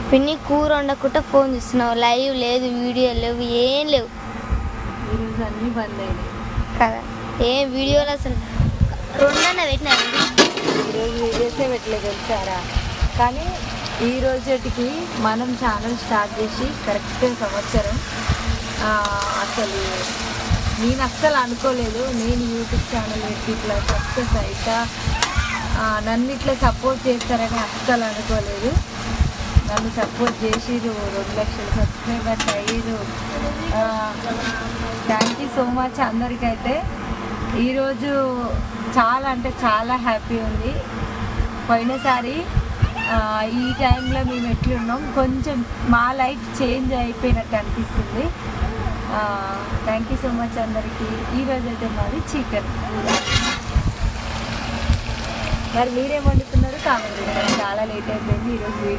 పిన్ని కూర వండకుండా ఫోన్ చూస్తున్నావు, లైవ్ లేదు, వీడియో లేవు, ఏం లేవు. ఈరోజు అన్నీ బంద్ అయినాయి కదా, ఏం వీడియోలు అసలు రెండన్న పెట్టినారు. ఈరోజు వీడియోసే పెట్టలేదు తెలుసారా. కానీ ఈ రోజుటికి మనం ఛానల్ స్టార్ట్ చేసి కరెక్ట్ సంవత్సరం. అసలు నేను అస్సలు అనుకోలేదు నేను యూట్యూబ్ ఛానల్ పెట్టి ఇట్లా సక్సెస్ అయితే నన్ను ఇట్లా సపోర్ట్ చేస్తారని అస్సలు అనుకోలేదు. నన్ను సపోర్ట్ చేసిరు, 2 లక్షల సబ్స్క్రైబర్స్ అయ్యారు. థ్యాంక్ యూ సో మచ్ అందరికైతే. ఈరోజు చాలా అంటే చాలా హ్యాపీ ఉంది. పోయినసారి ఈ టైంలో మేము ఎట్లున్నాం, కొంచెం మా లైఫ్ చేంజ్ అయిపోయినట్టు అనిపిస్తుంది. థ్యాంక్ యూ సో మచ్ అందరికీ. ఈరోజు అయితే మాది చికెన్. మరి మీరేం వండుతున్నారు కామెంట్ చేయండి. చాలా లేట్ అయిపోయింది ఈరోజు వీడియో.